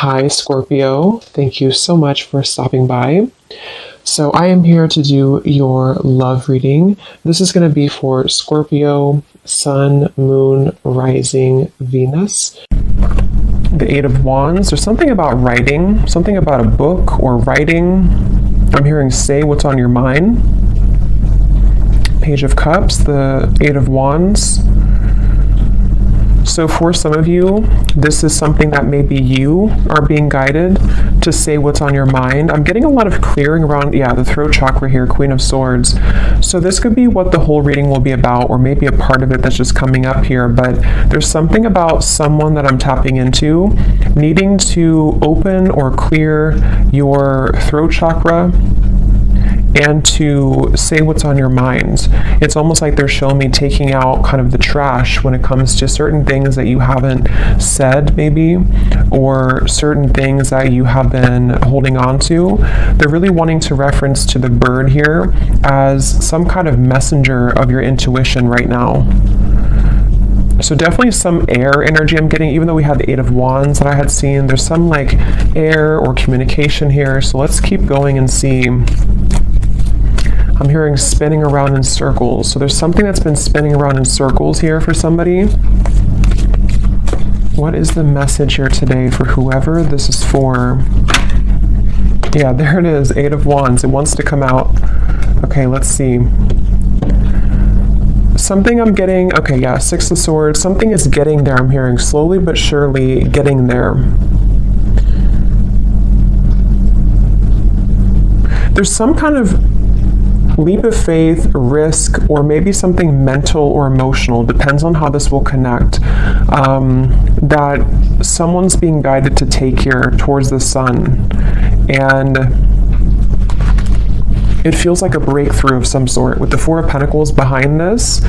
Hi, Scorpio. Thank you so much for stopping by. So I am here to do your love reading. This is going to be for Scorpio, Sun, Moon, Rising, Venus. The Eight of Wands. There's something about writing, something about a book or writing. I'm hearing say what's on your mind. Page of Cups, the Eight of Wands. So for some of you, this is something that maybe you are being guided to say what's on your mind. I'm getting a lot of clearing around, the throat chakra here, Queen of Swords. So this could be what the whole reading will be about, or maybe a part of it that's just coming up here. But there's something about someone that I'm tapping into, needing to open or clear your throat chakra and to say what's on your mind. It's almost like they're showing me taking out kind of the trash when it comes to certain things that you haven't said maybe, or certain things that you have been holding on to. They're really wanting to reference to the bird here as some kind of messenger of your intuition right now. So definitely some air energy I'm getting, even though we had the Eight of Wands that I had seen. There's some like air or communication here. So let's keep going and see. I'm hearing spinning around in circles. So there's something that's been spinning around in circles here for somebody. What is the message here today for whoever this is for? Yeah, there it is, Eight of Wands. It wants to come out. Okay, let's see. Something I'm getting, Six of Swords. Something is getting there, I'm hearing, slowly but surely getting there. There's some kind of leap of faith, risk, or maybe something mental or emotional, depends on how this will connect, that someone's being guided to take here towards the sun. And it feels like a breakthrough of some sort. With the Four of Pentacles behind this,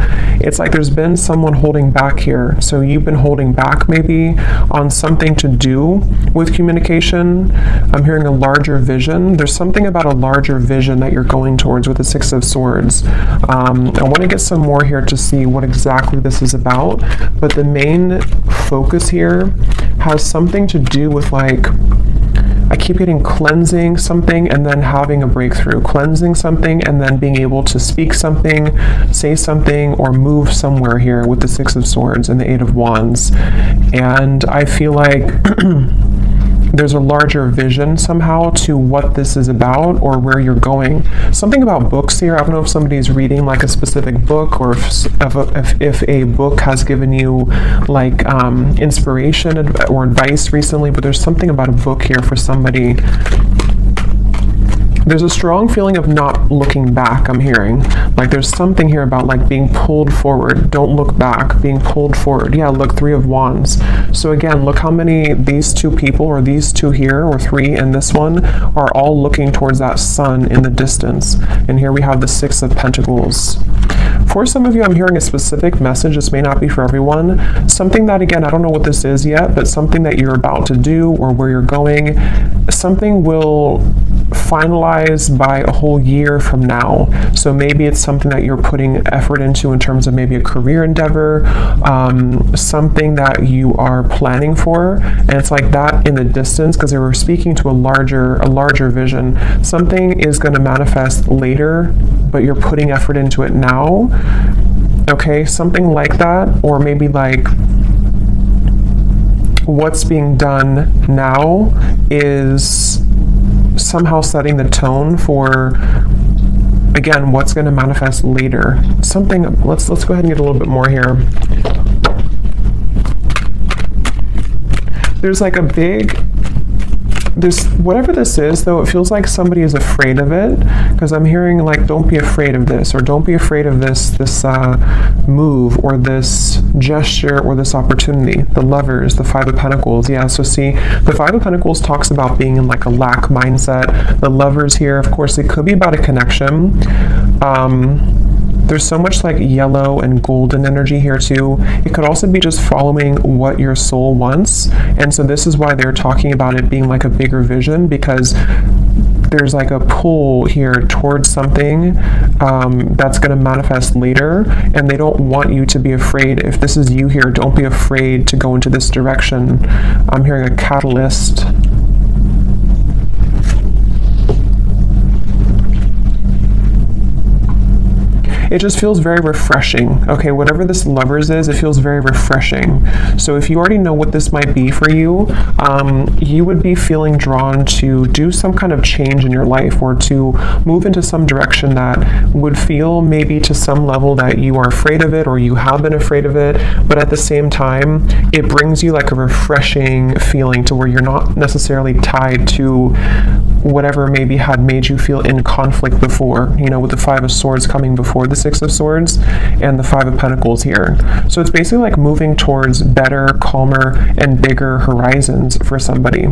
it's like there's been someone holding back here. So you've been holding back maybe on something to do with communication. I'm hearing a larger vision. There's something about a larger vision that you're going towards with the Six of Swords. I want to get some more here to see what exactly this is about. But the main focus here has something to do with I keep getting cleansing something and then having a breakthrough. Cleansing something and then being able to speak something, say something, or move somewhere here with the Six of Swords and the Eight of Wands. And I feel like there's a larger vision somehow to what this is about or where you're going. Something about books here. I don't know if somebody's reading like a specific book, or if a book has given you inspiration or advice recently, but there's something about a book here for somebody. There's a strong feeling of not looking back, I'm hearing. There's something here about being pulled forward. Don't look back, being pulled forward. Yeah, look, Three of Wands. So again, look how many these two people, or these two here, or three and this one, are all looking towards that sun in the distance. And here we have the Six of Pentacles. For some of you, I'm hearing a specific message. This may not be for everyone. Something that, again, I don't know what this is yet, but something that you're about to do or where you're going, something will finalize by a whole year from now. So maybe it's something that you're putting effort into in terms of maybe a career endeavor, something that you are planning for, and it's like that in the distance, because they were speaking to a larger vision. Something is going to manifest later, but you're putting effort into it now. Okay, something like that, or maybe what's being done now is somehow setting the tone for, again, what's going to manifest later. Something, let's go ahead and get a little bit more here. There's a big, whatever this is, though, it feels like somebody is afraid of it, because I'm hearing don't be afraid of this, or don't be afraid of this move, or this gesture, or this opportunity. The Lovers, the Five of Pentacles. Yeah, so see, the Five of Pentacles talks about being in a lack mindset. The Lovers here, of course, it could be about a connection. There's so much yellow and golden energy here too. It could also be just following what your soul wants. And so this is why they're talking about it being a bigger vision, because there's a pull here towards something that's going to manifest later, and they don't want you to be afraid. If this is you here, don't be afraid to go into this direction. I'm hearing a catalyst. it just feels very refreshing. Okay, whatever this Lovers is, it feels very refreshing. So if you already know what this might be for you, you would be feeling drawn to do some kind of change in your life, or to move into some direction that would feel maybe to some level that you are afraid of it, or you have been afraid of it, but at the same time, it brings you like a refreshing feeling to where you're not necessarily tied to whatever maybe had made you feel in conflict before, you know, with the Five of Swords coming before the Six of Swords and the Five of Pentacles here. So it's basically like moving towards better, calmer, and bigger horizons for somebody.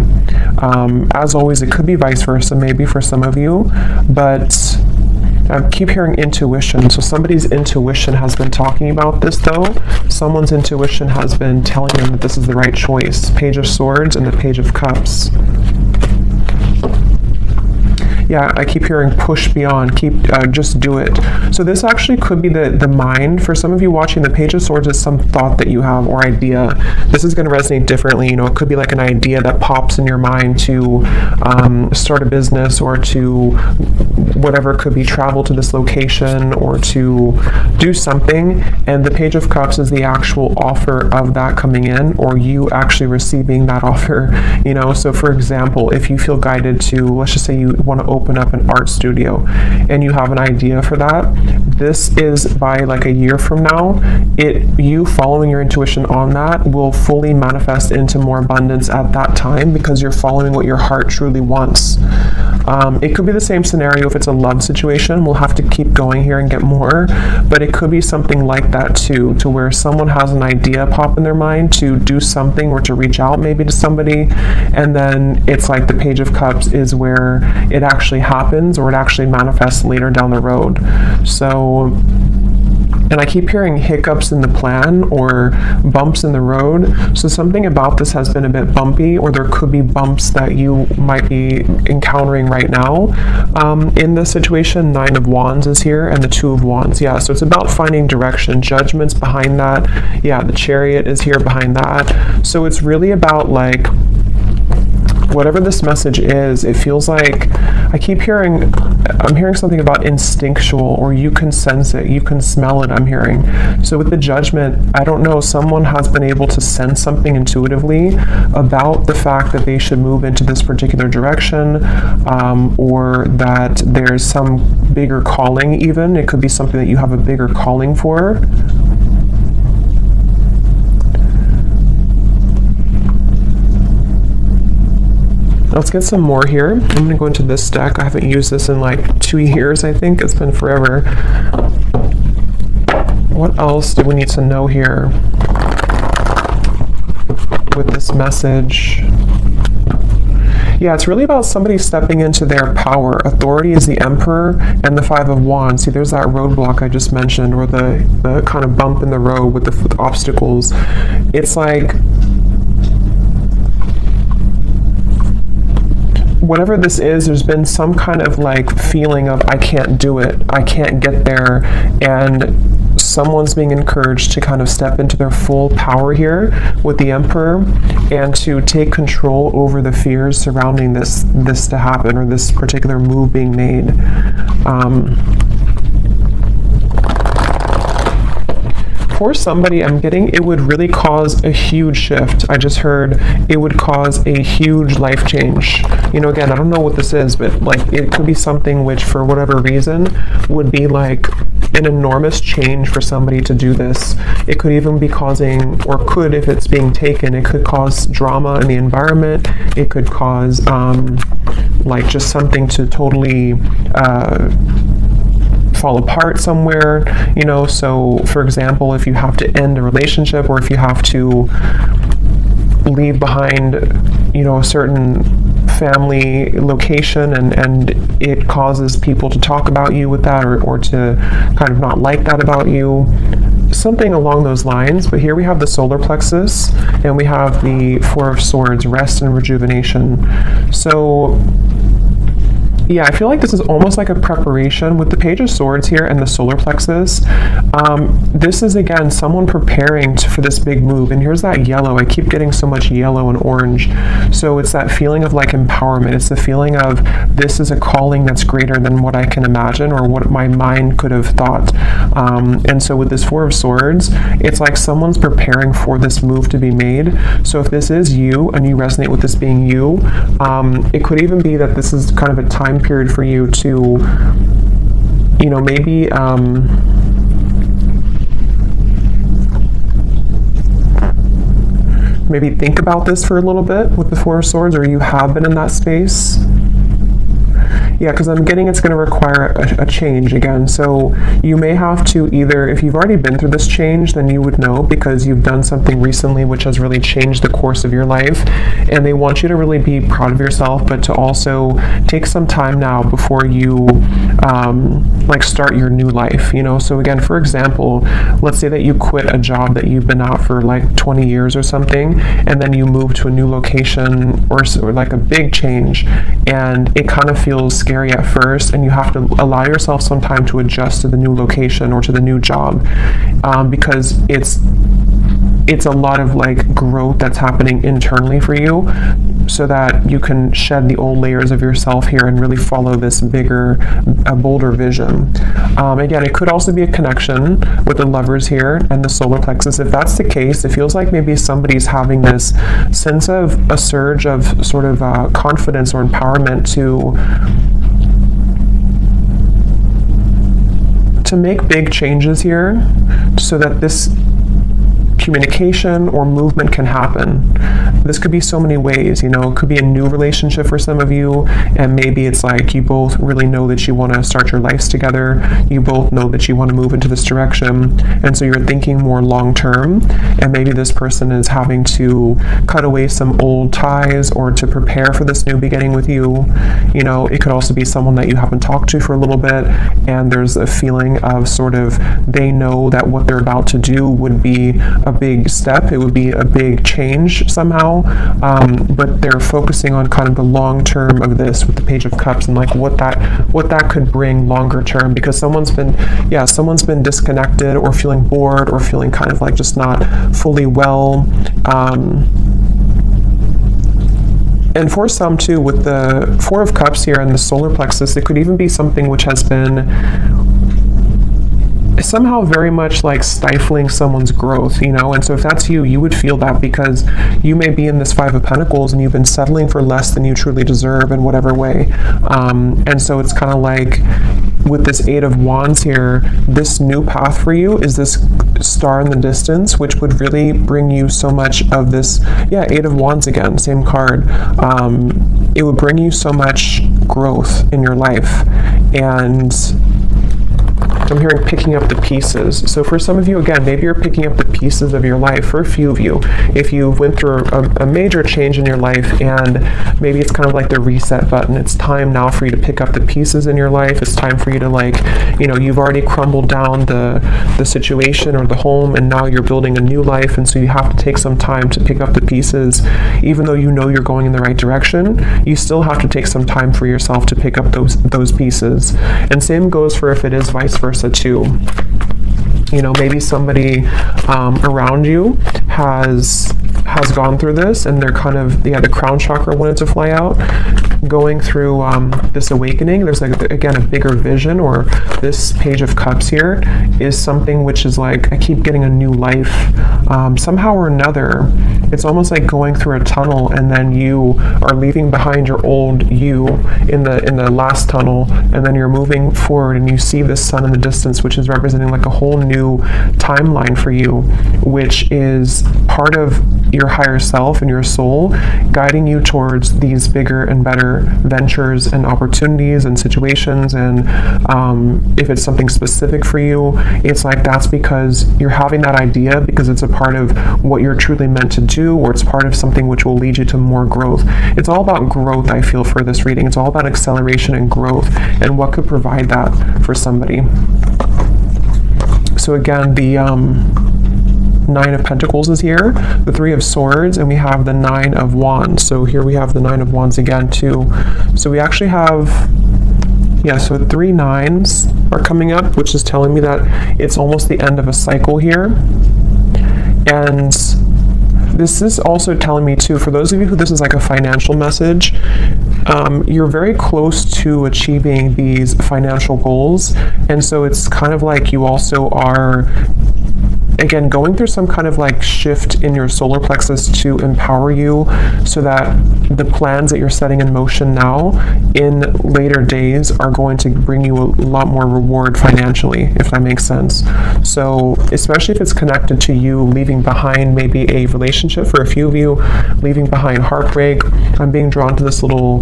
As always, it could be vice versa, maybe for some of you, but I keep hearing intuition. So somebody's intuition has been talking about this though. Someone's intuition has been telling them that this is the right choice. Page of Swords and the Page of Cups. Yeah, I keep hearing push beyond, just do it. So this actually could be the mind. For some of you watching, the Page of Swords is some thought that you have or idea. This is going to resonate differently. You know, it could be like an idea that pops in your mind to start a business, or to whatever, it could be travel to this location, or to do something. And the Page of Cups is the actual offer of that coming in, or you actually receiving that offer. You know, so for example, if you feel guided to, let's just say you want to open up an art studio and you have an idea for that, this is by like a year from now, you following your intuition on that will fully manifest into more abundance at that time, because you're following what your heart truly wants. It could be the same scenario if it's a love situation. We'll have to keep going here and get more, but it could be something like that too, to where someone has an idea pop in their mind to do something, or to reach out maybe to somebody, and then it's like the Page of Cups is where it actually happens, or it actually manifests later down the road. So, and I keep hearing hiccups in the plan, or bumps in the road. So something about this has been a bit bumpy, or there could be bumps that you might be encountering right now. In this situation, Nine of Wands is here, and the Two of Wands. Yeah, so it's about finding direction. Judgment's behind that. Yeah, the Chariot is here behind that. So it's really about like, whatever this message is, it feels like, I'm hearing something about instinctual, or you can sense it, you can smell it, I'm hearing. So with the Judgment, I don't know, someone has been able to sense something intuitively about the fact that they should move into this particular direction, or that there's some bigger calling even. It could be something that you have a bigger calling for. Let's get some more here. I'm going to go into this deck. I haven't used this in like 2 years, I think. It's been forever. What else do we need to know here with this message? Yeah, it's really about somebody stepping into their power. Authority is the Emperor and the Five of Wands. See, there's that roadblock I just mentioned, or the kind of bump in the road with the obstacles. It's like, whatever this is, there's been some kind of like feeling of, I can't do it, I can't get there, and someone's being encouraged to kind of step into their full power here with the Emperor, and to take control over the fears surrounding this to happen, or this particular move being made. For somebody, I'm getting it would really cause a huge shift. I just heard it would cause a huge life change. You know, again, I don't know what this is, but like it could be something which for whatever reason would be like an enormous change for somebody to do this. It could even be causing, or could, if it's being taken, it could cause drama in the environment. It could cause like just something to totally fall apart somewhere, you know. So for example, if you have to end a relationship, or if you have to leave behind, you know, a certain family location, and it causes people to talk about you with that, or to kind of not like that about you, something along those lines. But here we have the solar plexus, and we have the Four of Swords, rest and rejuvenation. So Yeah, I feel like this is almost like a preparation with the Page of Swords here and the solar plexus. This is, again, someone preparing for this big move. And here's that yellow. I keep getting so much yellow and orange. So it's that feeling of like empowerment. It's the feeling of this is a calling that's greater than what I can imagine or what my mind could have thought. And so with this Four of Swords, it's like someone's preparing for this move to be made. So if this is you and you resonate with this being you, it could even be that this is kind of a time period for you to, you know, maybe maybe think about this for a little bit with the Four of Swords, or you have been in that space. Yeah, because I'm getting it's going to require a change again. So you may have to either, if you've already been through this change, then you would know because you've done something recently which has really changed the course of your life. And they want you to really be proud of yourself, but to also take some time now before you like start your new life, you know? So again, for example, let's say that you quit a job that you've been out for like 20 years or something, and then you move to a new location or like a big change, and it kind of feels scary at first, and you have to allow yourself some time to adjust to the new location or to the new job, because it's a lot of like growth that's happening internally for you, so that you can shed the old layers of yourself here and really follow this bigger, bolder vision. Again, it could also be a connection with the Lovers here and the solar plexus. If that's the case, it feels like maybe somebody's having this sense of a surge of sort of confidence or empowerment to make big changes here, so that this communication or movement can happen. This could be so many ways, you know. It could be a new relationship for some of you, and maybe it's like you both really know that you want to start your lives together. You both know that you want to move into this direction, and so you're thinking more long term, and maybe this person is having to cut away some old ties or to prepare for this new beginning with you. You know, it could also be someone that you haven't talked to for a little bit, and there's a feeling of sort of they know that what they're about to do would be a big step, it would be a big change somehow, but they're focusing on kind of the long term of this with the Page of Cups and like what that could bring longer term, because someone's been disconnected or feeling bored or feeling kind of like just not fully well, and for some too, with the Four of Cups here and the solar plexus, it could even be something which has been somehow very much like stifling someone's growth, you know. And so if that's you, you would feel that, because you may be in this Five of Pentacles and you've been settling for less than you truly deserve in whatever way, and so it's kind of like with this Eight of Wands here, this new path for you is this star in the distance, which would really bring you so much of this, Eight of Wands again, same card. It would bring you so much growth in your life, and I'm hearing picking up the pieces. So for some of you, again, maybe you're picking up the pieces of your life. For a few of you, if you went through a major change in your life, and maybe it's kind of like the reset button, it's time now for you to pick up the pieces in your life. It's time for you to, like, you know, you've already crumbled down the situation or the home, and now you're building a new life, and so you have to take some time to pick up the pieces. Even though you know you're going in the right direction, you still have to take some time for yourself to pick up those pieces. And same goes for if it is vice versa too. You know, maybe somebody around you has gone through this, and they're kind of, the crown chakra wanted to fly out, going through this awakening. There's like, again, a bigger vision, or this Page of Cups here is something which is like, I keep getting a new life somehow or another. It's almost like going through a tunnel, and then you are leaving behind your old you in the last tunnel, and then you're moving forward, and you see this sun in the distance, which is representing like a whole new timeline for you, which is part of your higher self and your soul guiding you towards these bigger and better ventures and opportunities and situations. And if it's something specific for you, it's like that's because you're having that idea because it's a part of what you're truly meant to do, or it's part of something which will lead you to more growth. It's all about growth, I feel, for this reading. It's all about acceleration and growth, and what could provide that for somebody. So again, the Nine of Pentacles is here, the Three of Swords, and we have the Nine of Wands. So here we have the Nine of Wands again too. So we actually have Yeah, so 3 9s are coming up, which is telling me that it's almost the end of a cycle here. And this is also telling me too, for those of you who this is like a financial message, you're very close to achieving these financial goals. And so it's kind of like you also are, again, going through some kind of like shift in your solar plexus to empower you so that the plans that you're setting in motion now in later days are going to bring you a lot more reward financially, if that makes sense. So especially if it's connected to you leaving behind maybe a relationship, for a few of you, leaving behind heartbreak. I'm being drawn to this little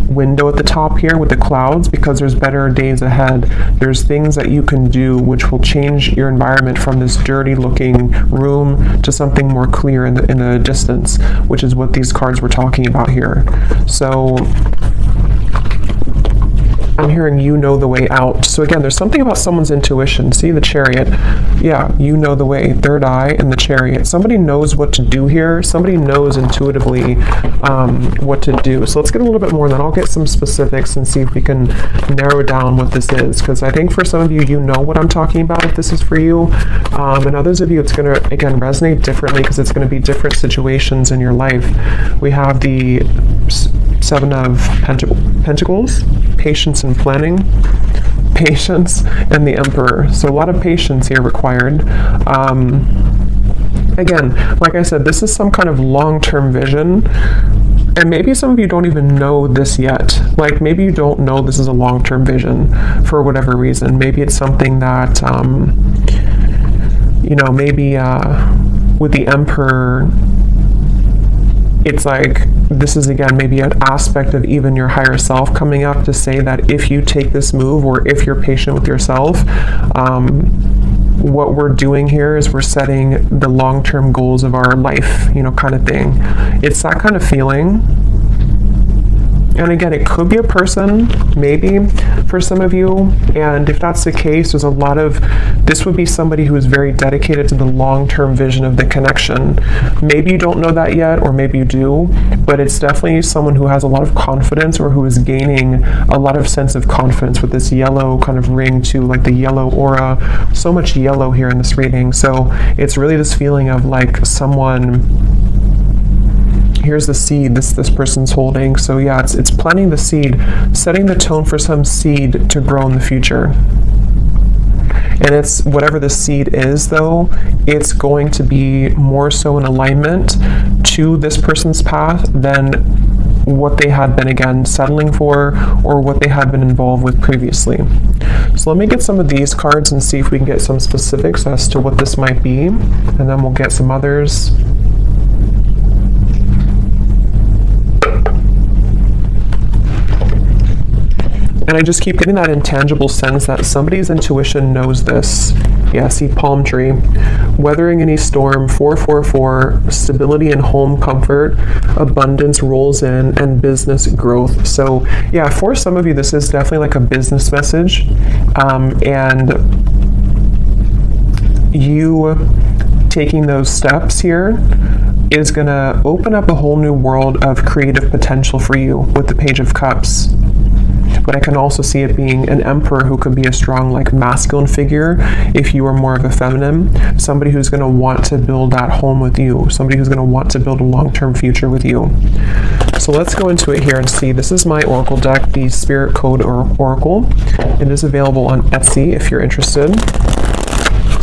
window at the top here with the clouds because there's better days ahead. There's things that you can do which will change your environment from this dirty looking room to something more clear in the distance, which is what these cards were talking about here. So I'm hearing you know the way out. So again, there's something about someone's intuition. See the Chariot? Yeah, you know the way. Third eye and the Chariot. Somebody knows what to do here. Somebody knows intuitively what to do. So let's get a little bit more, and then I'll get some specifics and see if we can narrow down what this is. Because I think for some of you, you know what I'm talking about if this is for you. And others of you, it's going to, again, resonate differently because it's going to be different situations in your life. We have the 7 of Pentacles, patience and planning, patience, and the Emperor. So a lot of patience here required. Again, like I said, this is some kind of long-term vision. And maybe some of you don't even know this yet. Like maybe you don't know this is a long-term vision for whatever reason. Maybe it's something that, you know, maybe with the Emperor, it's like this is again maybe an aspect of even your higher self coming up to say that if you take this move or if you're patient with yourself, what we're doing here is we're setting the long-term goals of our life, you know, kind of thing. It's that kind of feeling. And again, it could be a person, maybe, for some of you. And if that's the case, there's a lot of, this would be somebody who is very dedicated to the long-term vision of the connection. Maybe you don't know that yet, or maybe you do, but it's definitely someone who has a lot of confidence or who is gaining a lot of sense of confidence with this yellow kind of ring too, like the yellow aura. So much yellow here in this reading. So it's really this feeling of like someone, here's the seed this person's holding. So yeah, it's planting the seed, setting the tone for some seed to grow in the future. And it's whatever the seed is though, it's going to be more so in alignment to this person's path than what they had been again settling for or what they had been involved with previously. So let me get some of these cards and see if we can get some specifics as to what this might be, and then we'll get some others. And I just keep getting that intangible sense that somebody's intuition knows this. Yeah, see palm tree. Weathering any storm, 444, stability and home comfort, abundance rolls in, and business growth. So yeah, for some of you, this is definitely like a business message. And you taking those steps here is going to open up a whole new world of creative potential for you with the Page of Cups. But I can also see it being an Emperor who could be a strong, like, masculine figure if you are more of a feminine. Somebody who's going to want to build that home with you. Somebody who's going to want to build a long-term future with you. So let's go into it here and see. This is my Oracle deck, the Spirit Code Oracle. It is available on Etsy if you're interested.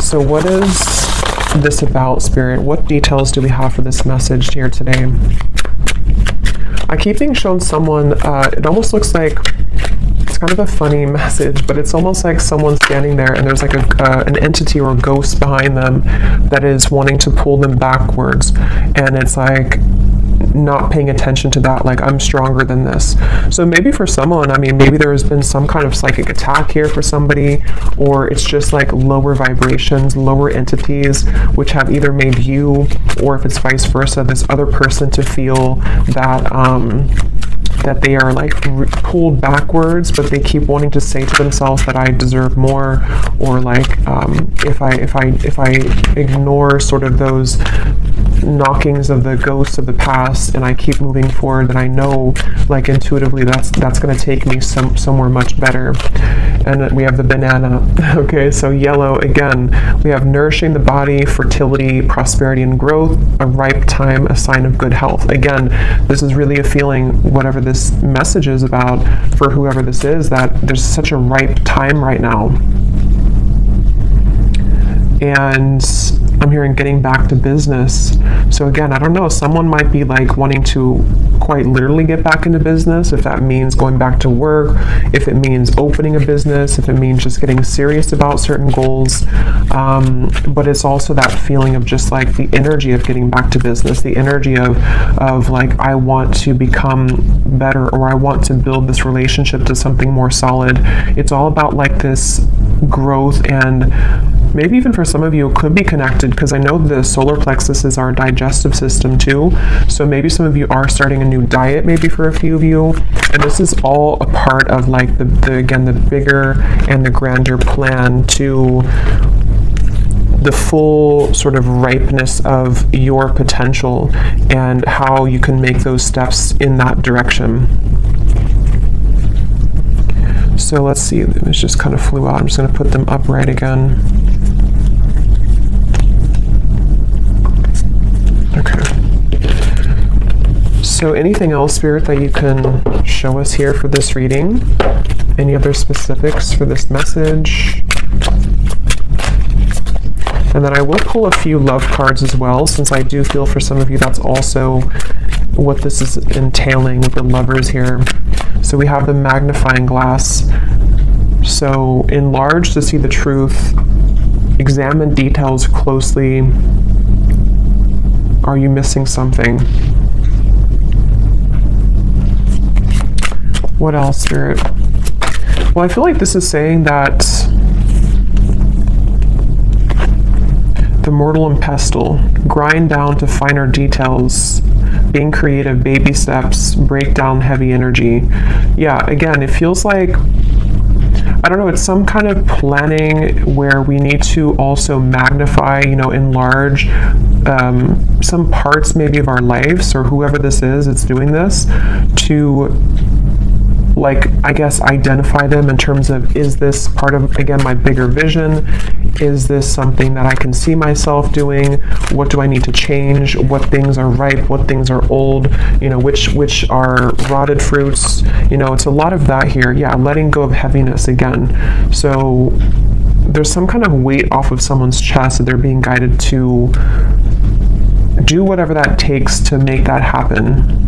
So what is this about, Spirit? What details do we have for this message here today? I keep being shown someone, it almost looks like, it's kind of a funny message, but it's almost like someone standing there and there's like an entity or a ghost behind them that is wanting to pull them backwards. And it's like not paying attention to that, like I'm stronger than this. So maybe for someone, I mean, maybe there has been some kind of psychic attack here for somebody, or it's just like lower vibrations, lower entities, which have either made you, or if it's vice versa, this other person to feel that that they are like pulled backwards, but they keep wanting to say to themselves that I deserve more, or like if I ignore sort of those knockings of the ghosts of the past, and I keep moving forward, then I know, like, intuitively that's going to take me somewhere much better. And we have the banana. Okay, so yellow, again, we have nourishing the body, fertility, prosperity, and growth, a ripe time, a sign of good health. Again, this is really a feeling, whatever this message is about for whoever this is, that there's such a ripe time right now. And I'm hearing getting back to business. So again, I don't know, someone might be like wanting to quite literally get back into business, if that means going back to work, if it means opening a business, if it means just getting serious about certain goals. But it's also that feeling of just like the energy of getting back to business, the energy of like, I want to become better, or I want to build this relationship to something more solid. It's all about like this growth, and maybe even for some of you it could be connected, because I know the solar plexus is our digestive system too. So maybe some of you are starting a new diet, maybe for a few of you, and this is all a part of like the bigger and the grander plan to the full sort of ripeness of your potential, and how you can make those steps in that direction. So let's see, it just kind of flew out. I'm just going to put them upright again. Okay. So anything else, Spirit, that you can show us here for this reading? Any other specifics for this message? And then I will pull a few love cards as well, since I do feel for some of you that's also what this is entailing with the lovers here. So we have the magnifying glass. So enlarge to see the truth. Examine details closely. Are you missing something? What else, Spirit? Well, I feel like this is saying that the mortal and pestle, grind down to finer details, being creative, baby steps, break down heavy energy. Yeah, again, it feels like, I don't know, it's some kind of planning where we need to also magnify, enlarge some parts maybe of our lives, or whoever this is that's doing this, to, like, I guess, identify them in terms of, is this part of, again, my bigger vision? Is this something that I can see myself doing? What do I need to change? What things are ripe? What things are old? Which are rotted fruits? It's a lot of that here. Yeah, letting go of heaviness again. So there's some kind of weight off of someone's chest that they're being guided to do whatever that takes to make that happen.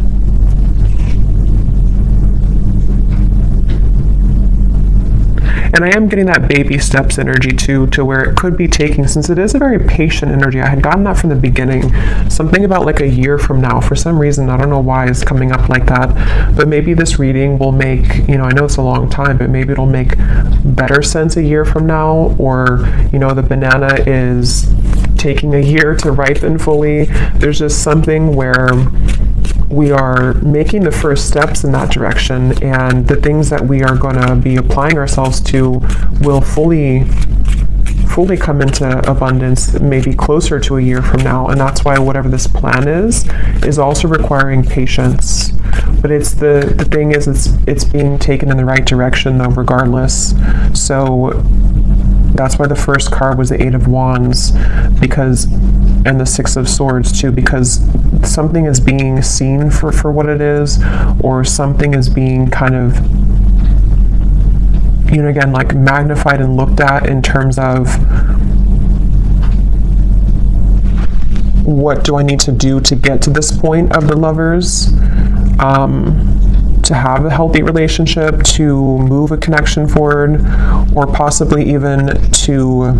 And I am getting that baby steps energy too, to where it could be taking, since it is a very patient energy. I had gotten that from the beginning. Something about like a year from now. For some reason, I don't know why it's coming up like that. But maybe this reading will make, I know it's a long time, but maybe it'll make better sense a year from now. Or, the banana is taking a year to ripen fully. There's just something where we are making the first steps in that direction, and the things that we are going to be applying ourselves to will fully come into abundance maybe closer to a year from now. And that's why whatever this plan is also requiring patience. But it's the thing is, it's being taken in the right direction though, regardless. So that's why the first card was the Eight of Wands, and the Six of Swords too, because something is being seen for what it is, or something is being kind of, again, like magnified and looked at in terms of, what do I need to do to get to this point of the lovers? To have a healthy relationship, to move a connection forward, or possibly even to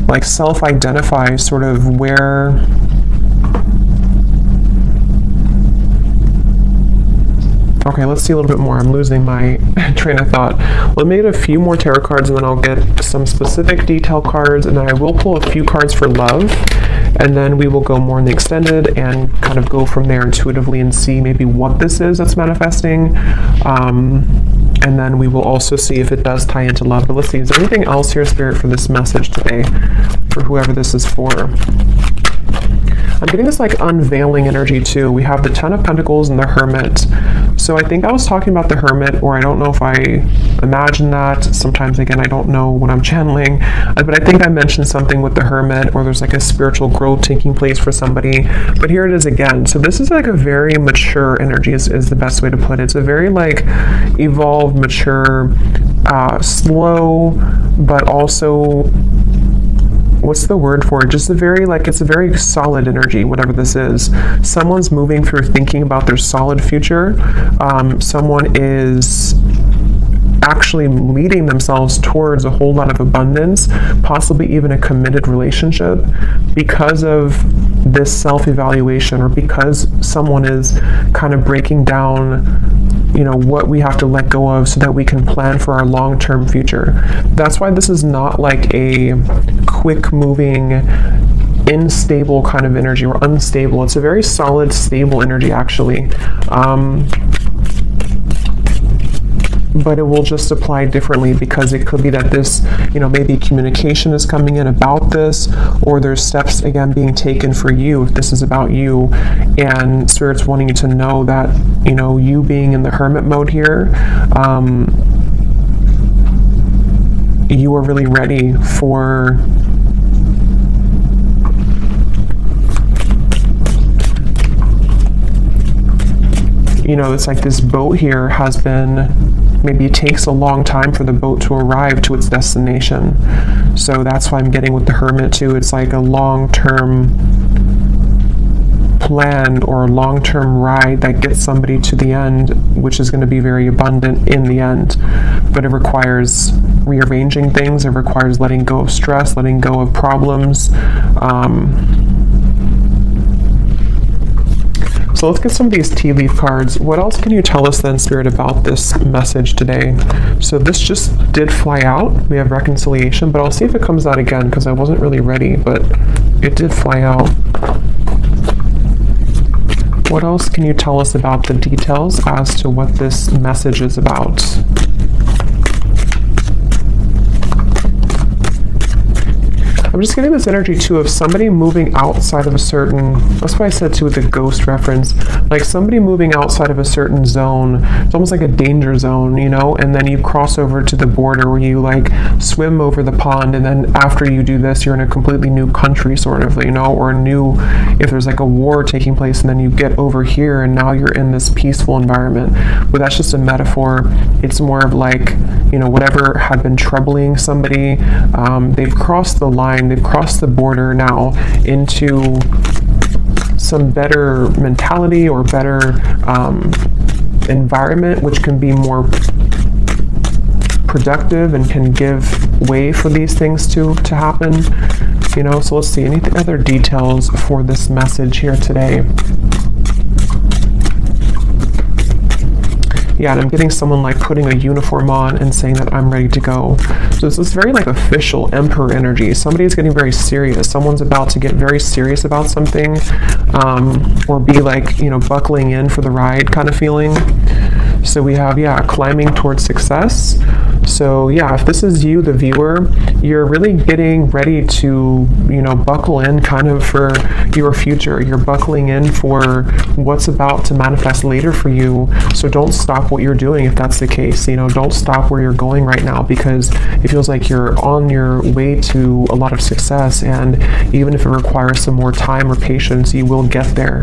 like self-identify sort of where okay, let's see a little bit more. I'm losing my train of thought. Well, I made a few more tarot cards, and then I'll get some specific detail cards, and then I will pull a few cards for love, and then we will go more in the extended and kind of go from there intuitively and see maybe what this is that's manifesting. And then we will also see if it does tie into love. But let's see, is there anything else here, Spirit, for this message today? for whoever this is for. I'm getting this like unveiling energy too. We have the Ten of Pentacles and the Hermit. So I think I was talking about the Hermit, or I don't know if I imagined that. Sometimes, again, I don't know what I'm channeling. But I think I mentioned something with the Hermit, or there's like a spiritual growth taking place for somebody. But here it is again. So this is like a very mature energy is the best way to put it. It's a very like evolved, mature, slow, but also, what's the word for it? Just a very, like, it's a very solid energy, whatever this is. Someone's moving through thinking about their solid future. Someone is actually leading themselves towards a whole lot of abundance, possibly even a committed relationship, because of this self-evaluation, or because someone is kind of breaking down, you know, what we have to let go of so that we can plan for our long-term future. That's why this is not like a quick moving, unstable kind of energy, or unstable. It's a very solid, stable energy actually. But it will just apply differently, because it could be that this, you know, maybe communication is coming in about this, or there's steps again being taken for you if this is about you, and Spirit's wanting you to know that, you know, you being in the Hermit mode here, you are really ready for you know, it's like this boat here has been, maybe it takes a long time for the boat to arrive to its destination. So that's why I'm getting with the Hermit too. It's like a long-term plan or a long-term ride that gets somebody to the end, which is going to be very abundant in the end. But it requires rearranging things. It requires letting go of stress, letting go of problems. So let's get some of these tea leaf cards. What else can you tell us then, Spirit, about this message today? So this just did fly out. We have reconciliation, but I'll see if it comes out again, because I wasn't really ready, but it did fly out. What else can you tell us about the details as to what this message is about? I'm just getting this energy too of somebody moving outside of a certain, that's why I said too with the ghost reference, like somebody moving outside of a certain zone. It's almost like a danger zone, you know, and then you cross over to the border where you like swim over the pond, and then after you do this, you're in a completely new country sort of, you know, or new, if there's like a war taking place, and then you get over here and now you're in this peaceful environment. But that's just a metaphor. It's more of like, you know, whatever had been troubling somebody, they've crossed the line, they've crossed the border now into some better mentality or better environment, which can be more productive and can give way for these things to happen, you know. So let's see, any other details for this message here today? Yeah, and I'm getting someone like putting a uniform on and saying that I'm ready to go. So this is very like official Emperor energy. Somebody's getting very serious. Someone's about to get very serious about something, or be like, you know, buckling in for the ride kind of feeling. So we have, yeah, climbing towards success. So yeah, if this is you, the viewer, you're really getting ready to, you know, buckle in kind of for your future. You're buckling in for what's about to manifest later for you. So don't stop what you're doing if that's the case. You know, don't stop where you're going right now, because it feels like you're on your way to a lot of success, and even if it requires some more time or patience, you will get there.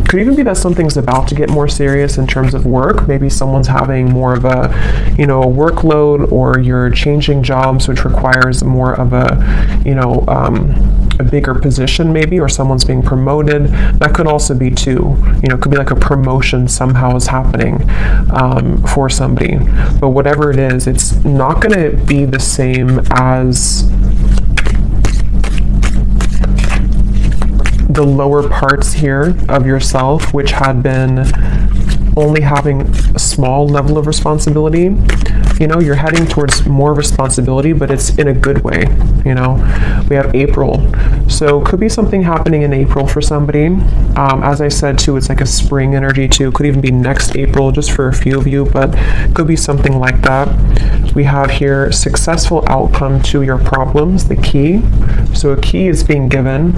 Could even be that something's about to get more serious in terms of work. Maybe someone's having more of a, you know, a workload, or you're changing jobs, which requires more of a, you know, a bigger position maybe, or someone's being promoted. That could also be too, you know, it could be like a promotion somehow is happening for somebody. But whatever it is, it's not going to be the same as the lower parts here of yourself, which had been only having a small level of responsibility. you know, you're heading towards more responsibility, but it's in a good way, you know. We have April. So could be something happening in April for somebody. As I said too, it's like a spring energy too. Could even be next April just for a few of you, but could be something like that. We have here successful outcome to your problems, the key. So a key is being given.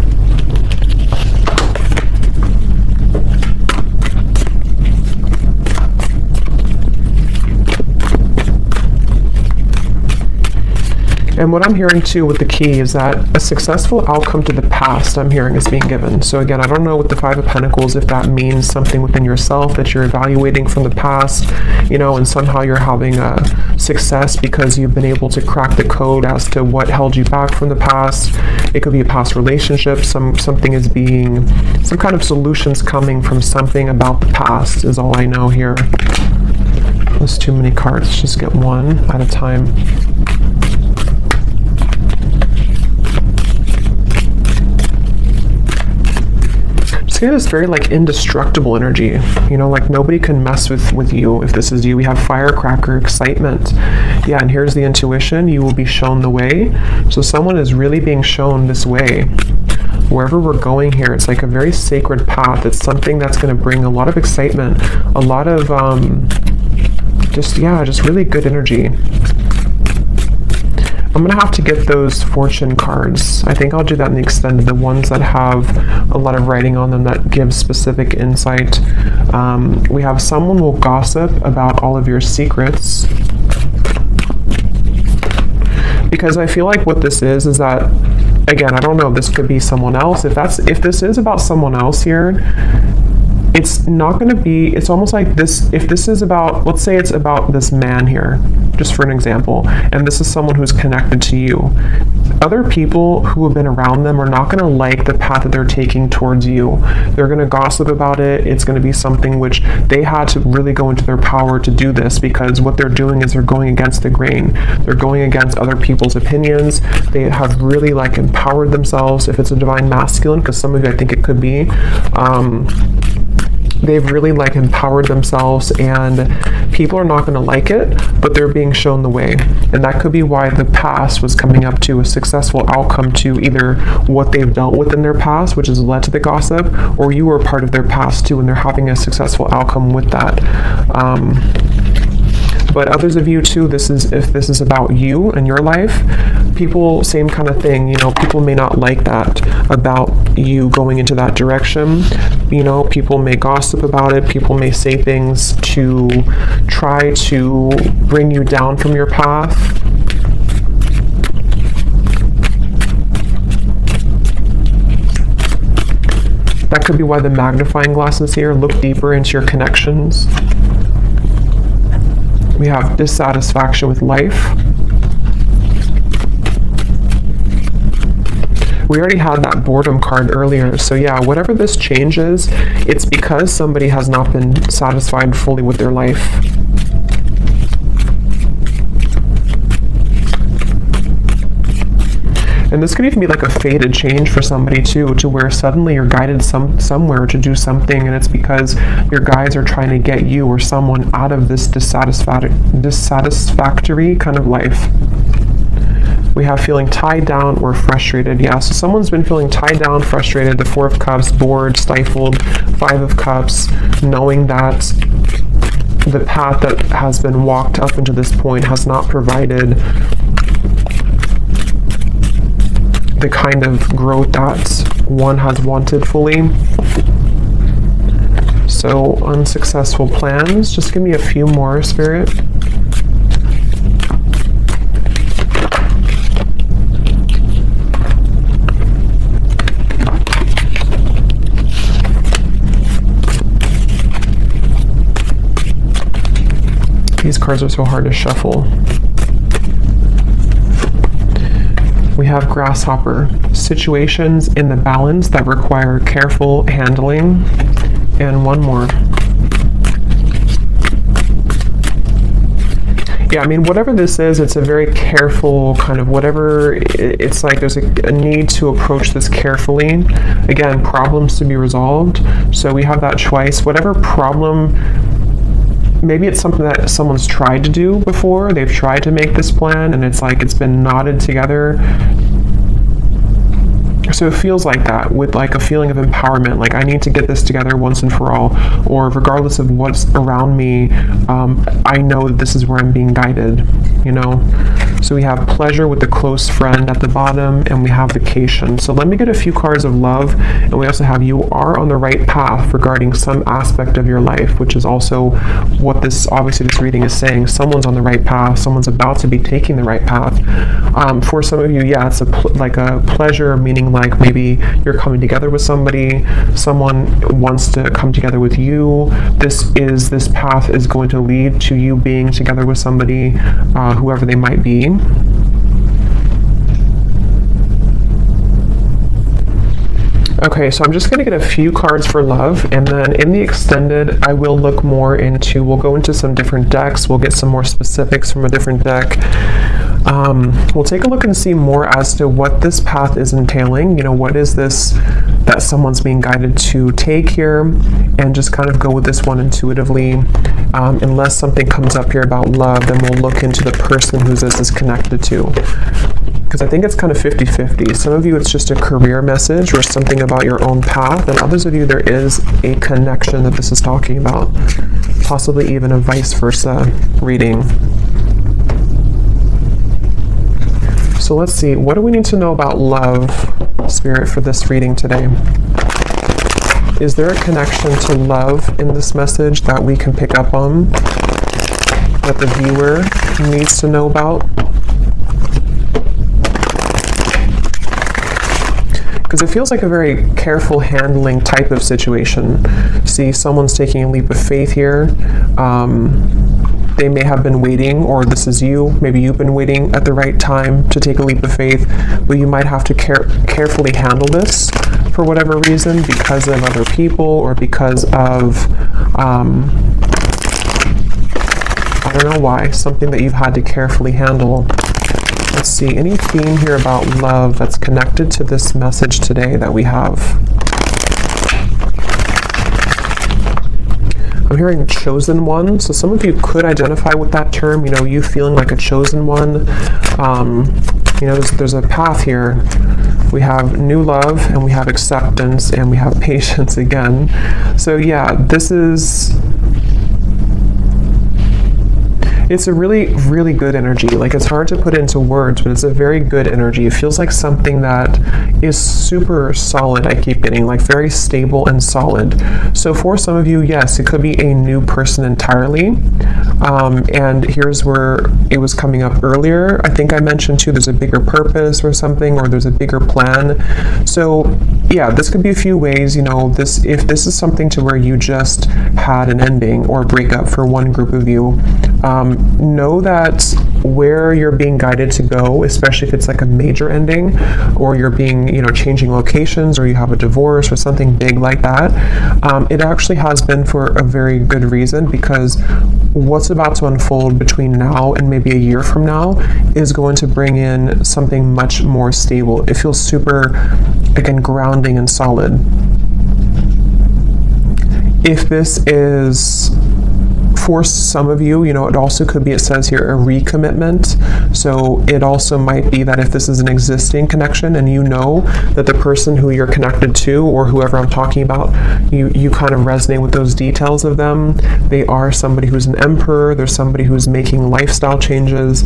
And what I'm hearing too with the key is that a successful outcome to the past, I'm hearing, is being given. So again, I don't know with the Five of Pentacles if that means something within yourself that you're evaluating from the past, you know, and somehow you're having a success because you've been able to crack the code as to what held you back from the past. It could be a past relationship. Something is being, some kind of solutions coming from something about the past is all I know here. There's too many cards. Let's just get one at a time. Yeah, it's very like indestructible energy, you know, like nobody can mess with you if this is you. We have firecracker, excitement. Yeah, and here's the intuition. You will be shown the way. So someone is really being shown this way. Wherever we're going here, it's like a very sacred path. It's something that's going to bring a lot of excitement, a lot of just really good energy. I'm going to have to get those fortune cards. I think I'll do that in the extended, the ones that have a lot of writing on them that give specific insight. We have someone will gossip about all of your secrets. Because I feel like what this is that, again, I don't know, this could be someone else. If this is about someone else here, it's not going to be, it's almost like this, if this is about, let's say it's about this man here, just for an example, and this is someone who's connected to you. Other people who have been around them are not going to like the path that they're taking towards you. They're going to gossip about it. It's going to be something which they had to really go into their power to do this, because what they're doing is they're going against the grain. They're going against other people's opinions. They have really like empowered themselves, if it's a divine masculine, because some of you, I think it could be, they've really like empowered themselves, and people are not going to like it, but they're being shown the way. And that could be why the past was coming up to a successful outcome to either what they've dealt with in their past, which has led to the gossip, or you were part of their past too, and they're having a successful outcome with that. But others of you too, if this is about you and your life, people, same kind of thing, you know, people may not like that about you going into that direction. You know, people may gossip about it. People may say things to try to bring you down from your path. That could be why the magnifying glass is here. Look deeper into your connections. We have dissatisfaction with life. We already had that boredom card earlier. So yeah, whatever this change is, it's because somebody has not been satisfied fully with their life. And this could even be like a fated change for somebody too, to where suddenly you're guided somewhere to do something, and it's because your guides are trying to get you or someone out of this dissatisfactory kind of life. We have feeling tied down or frustrated. Yeah, so someone's been feeling tied down, frustrated, the Four of Cups, bored, stifled, Five of Cups, knowing that the path that has been walked up into this point has not provided the kind of growth that one has wanted fully. So unsuccessful plans. Just give me a few more, Spirit. These cards are so hard to shuffle. We have grasshopper, situations in the balance that require careful handling, and one more. Yeah, I mean, whatever this is, it's a very careful kind of whatever, it's like there's a need to approach this carefully. Again, problems to be resolved. So we have that twice. Whatever problem maybe it's something that someone's tried to do before. They've tried to make this plan, and it's like it's been knotted together. So it feels like that, with like a feeling of empowerment, like I need to get this together once and for all, or regardless of what's around me, I know that this is where I'm being guided, you know. So we have pleasure with the close friend at the bottom, and we have vacation. So let me get a few cards of love, and we also have you are on the right path regarding some aspect of your life, which is also what this, obviously this reading is saying. Someone's on the right path, someone's about to be taking the right path. For some of you, yeah, it's like a pleasure, meaning like maybe you're coming together with somebody, someone wants to come together with you. This path is going to lead to you being together with somebody, whoever they might be. Okay, so I'm just going to get a few cards for love, and then in the extended, I will look more into, we'll go into some different decks, we'll get some more specifics from a different deck. We'll take a look and see more as to what this path is entailing. You know, what is this that someone's being guided to take here, and just kind of go with this one intuitively. Unless something comes up here about love, then we'll look into the person who this is connected to. Because I think it's kind of 50-50. Some of you, it's just a career message or something about your own path, and others of you, there is a connection that this is talking about. Possibly even a vice versa reading. So let's see, what do we need to know about love, Spirit, for this reading today? Is there a connection to love in this message that we can pick up on, that the viewer needs to know about? Because it feels like a very careful handling type of situation. See, someone's taking a leap of faith here. They may have been waiting, or this is you. Maybe you've been waiting at the right time to take a leap of faith, but you might have to carefully handle this for whatever reason, because of other people, or because of, I don't know why, something that you've had to carefully handle. Let's see, any theme here about love that's connected to this message today that we have? I'm hearing chosen one, so some of you could identify with that term, you know, you feeling like a chosen one. You know, there's a path here. We have new love, and we have acceptance, and we have patience again. So yeah, it's a really, really good energy. Like, it's hard to put into words, but it's a very good energy. It feels like something that is super solid, I keep getting, like very stable and solid. So for some of you, yes, it could be a new person entirely. And here's where it was coming up earlier. I think I mentioned too, there's a bigger purpose or something, or there's a bigger plan. So yeah, this could be a few ways, you know, if this is something to where you just had an ending or a breakup for one group of you, know that where you're being guided to go, especially if it's like a major ending, or you're being, you know, changing locations, or you have a divorce or something big like that, it actually has been for a very good reason, because what's about to unfold between now and maybe a year from now is going to bring in something much more stable. It feels super, again, grounding and solid. If this is for some of you, you know, it also could be, it says here, a recommitment. So it also might be that if this is an existing connection and you know that the person who you're connected to, or whoever I'm talking about, you kind of resonate with those details of them. They are somebody who's an emperor, there's somebody who's making lifestyle changes.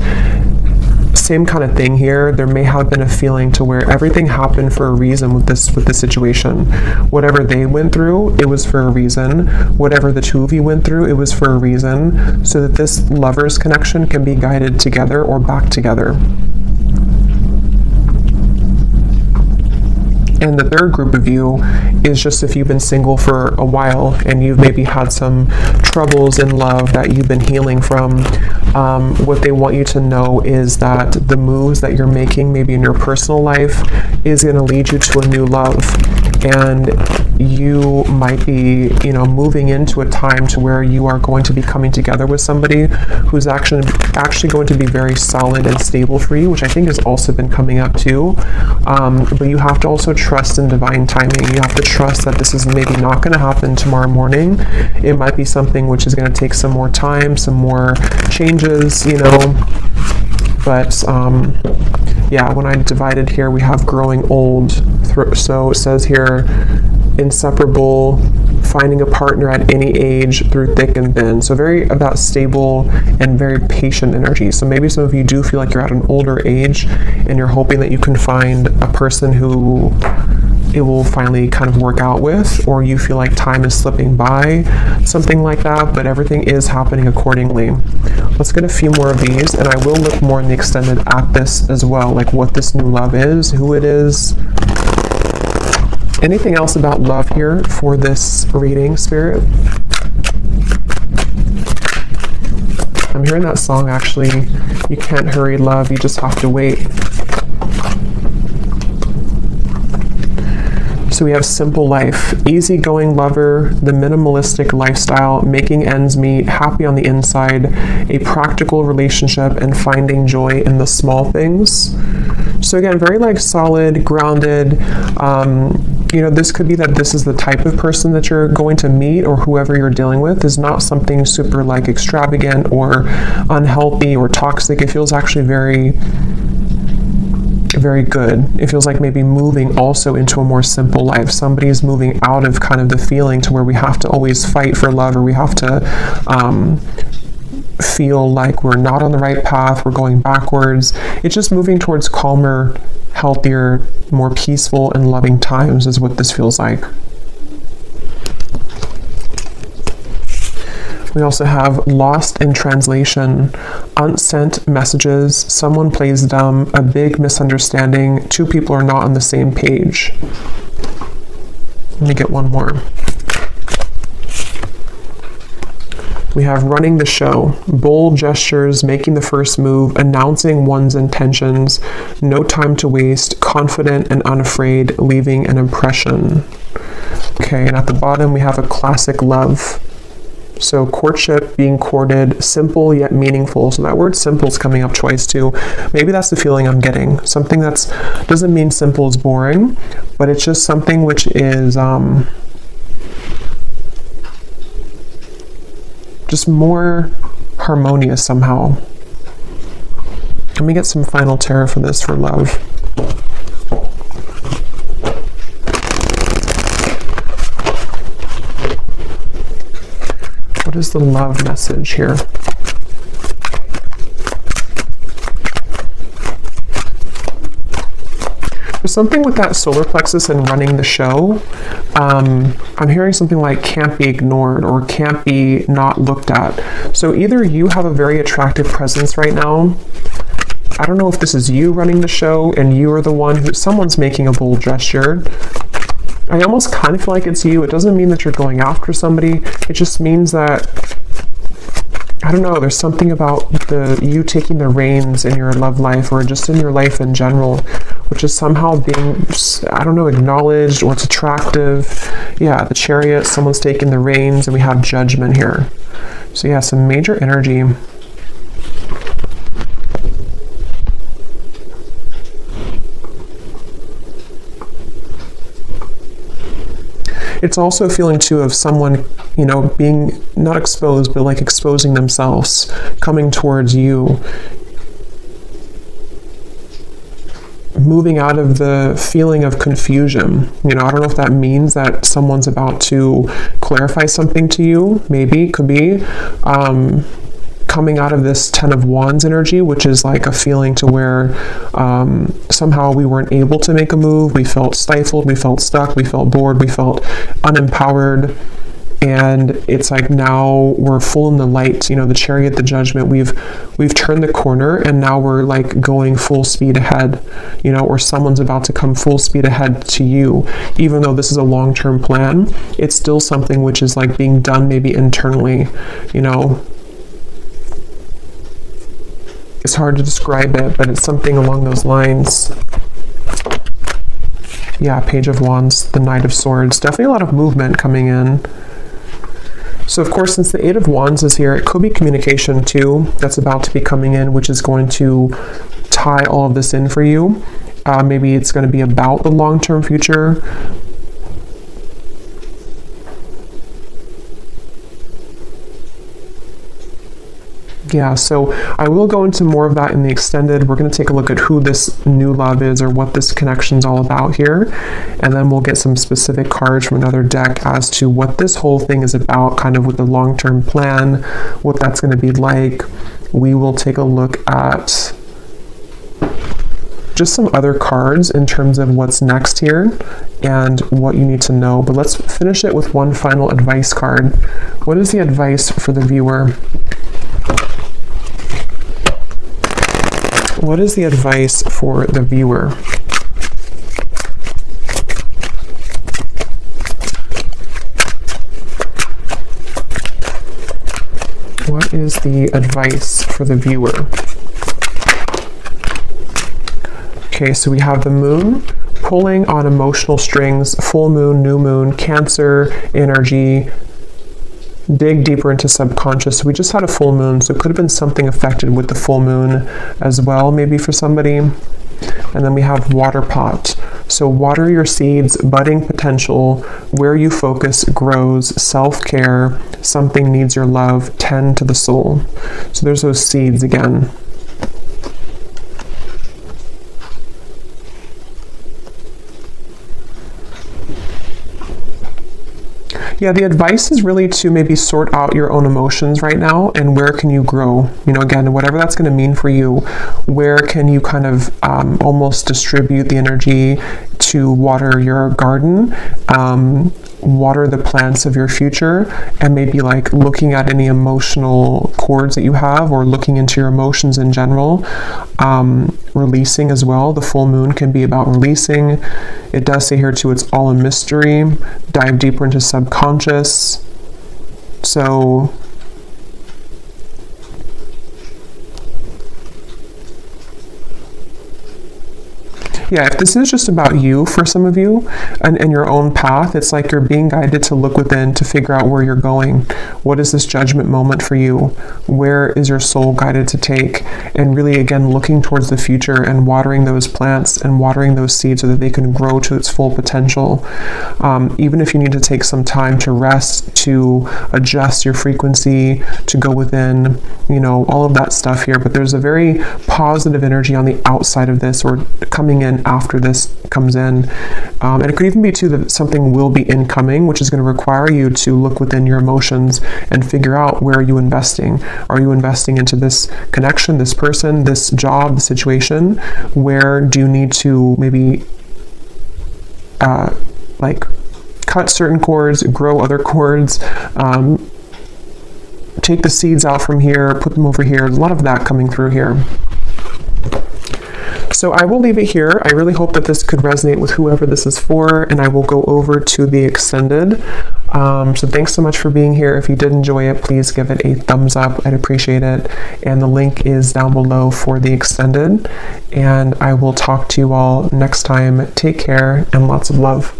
Same kind of thing here. There may have been a feeling to where everything happened for a reason with this situation. Whatever they went through, it was for a reason. Whatever the two of you went through, it was for a reason, so that this lover's connection can be guided together or back together. And the third group of you is just if you've been single for a while and you've maybe had some troubles in love that you've been healing from. What they want you to know is that the moves that you're making maybe in your personal life is going to lead you to a new love. And you might be, moving into a time to where you are going to be coming together with somebody who's actually going to be very solid and stable for you, which I think has also been coming up too. But you have to also trust in divine timing. You have to trust that this is maybe not going to happen tomorrow morning. It might be something which is going to take some more time, some more changes, but yeah, when I divided here, we have growing old. So it says here, inseparable, finding a partner at any age through thick and thin. So very about stable and very patient energy. So maybe some of you do feel like you're at an older age and you're hoping that you can find a person who it will finally kind of work out with, or you feel like time is slipping by, something like that, but everything is happening accordingly. Let's get a few more of these, and I will look more in the extended at this as well, like what this new love is, who it is. Anything else about love here for this reading, Spirit? I'm hearing that song actually, you can't hurry love, you just have to wait. So we have simple life, easygoing lover, the minimalistic lifestyle, making ends meet, happy on the inside, a practical relationship, and finding joy in the small things. So again, very like solid, grounded. This could be that this is the type of person that you're going to meet, or whoever you're dealing with is not something super like extravagant or unhealthy or toxic. It feels actually very good. It feels like maybe moving also into a more simple life. Somebody's moving out of kind of the feeling to where we have to always fight for love, or we have to feel like we're not on the right path, we're going backwards. It's just moving towards calmer, healthier, more peaceful and loving times is what this feels like. We also have lost in translation, unsent messages, someone plays dumb, a big misunderstanding, two people are not on the same page. Let me get one more. We have running the show, bold gestures, making the first move, announcing one's intentions, no time to waste, confident and unafraid, leaving an impression. Okay, and at the bottom we have a classic love. So courtship, being courted, simple yet meaningful. So that word simple is coming up twice too. Maybe that's the feeling I'm getting. Something that's, doesn't mean simple is boring, but it's just something which is just more harmonious somehow. Let me get some final tarot for this for love. What is the love message here? There's something with that solar plexus and running the show. I'm hearing something like can't be ignored or can't be not looked at. So either you have a very attractive presence right now. I don't know if this is you running the show and you are the one who, someone's making a bold gesture. I almost kind of feel like it's you. It doesn't mean that you're going after somebody. It just means that, I don't know, there's something about you taking the reins in your love life or just in your life in general, which is somehow being, I don't know, acknowledged, or it's attractive. Yeah, the Chariot, someone's taking the reins, and we have Judgment here. So yeah, some major energy. It's also a feeling too of someone, being not exposed, but like exposing themselves, coming towards you, moving out of the feeling of confusion. I don't know if that means that someone's about to clarify something to you. Maybe, could be. Coming out of this Ten of Wands energy, which is like a feeling to where somehow we weren't able to make a move. We felt stifled, we felt stuck, we felt bored, we felt unempowered. And it's like now we're full in the light, the Chariot, the Judgment, we've turned the corner, and now we're like going full speed ahead, or someone's about to come full speed ahead to you. Even though this is a long-term plan, it's still something which is like being done maybe internally, It's hard to describe it, but it's something along those lines. Yeah, Page of Wands, the Knight of Swords. Definitely a lot of movement coming in. So of course, since the Eight of Wands is here, it could be communication too that's about to be coming in, which is going to tie all of this in for you. Maybe it's going to be about the long-term future. Yeah, so I will go into more of that in the extended. We're going to take a look at who this new love is or what this connection's all about here. And then we'll get some specific cards from another deck as to what this whole thing is about, kind of with the long-term plan, what that's going to be like. We will take a look at just some other cards in terms of what's next here and what you need to know. But let's finish it with one final advice card. What is the advice for the viewer? What is the advice for the viewer? What is the advice for the viewer? Okay, so we have the moon pulling on emotional strings, full moon, new moon, Cancer energy. Dig deeper into subconscious. So we just had a full moon, so it could have been something affected with the full moon as well, maybe for somebody. And then we have water pot. So water your seeds, budding potential, where you focus grows, self-care, something needs your love, tend to the soul. So there's those seeds again. Yeah, the advice is really to maybe sort out your own emotions right now and where can you grow? You know, again, whatever that's going to mean for you, where can you kind of almost distribute the energy to water your garden, water the plants of your future, and maybe like looking at any emotional cords that you have or looking into your emotions in general, releasing as well. The full moon can be about releasing. It does say here too, it's all a mystery. Dive deeper into subconscious. So yeah, if this is just about you for some of you and your own path, it's like you're being guided to look within to figure out where you're going. What is this judgment moment for you? Where is your soul guided to take? And really, again, looking towards the future and watering those plants and watering those seeds so that they can grow to its full potential. Even if you need to take some time to rest, to adjust your frequency, to go within, you know, all of that stuff here. But there's a very positive energy on the outside of this, or coming in after this comes in. And it could even be too that something will be incoming, which is going to require you to look within your emotions and figure out, where are you investing? Are you investing into this connection, this person, this job, the situation? Where do you need to maybe like cut certain cords, grow other cords, take the seeds out from here, put them over here? There's a lot of that coming through here. So I will leave it here. I really hope that this could resonate with whoever this is for, and I will go over to the extended. So thanks so much for being here. If you did enjoy it, please give it a thumbs up. I'd appreciate it. And the link is down below for the extended. And I will talk to you all next time. Take care and lots of love.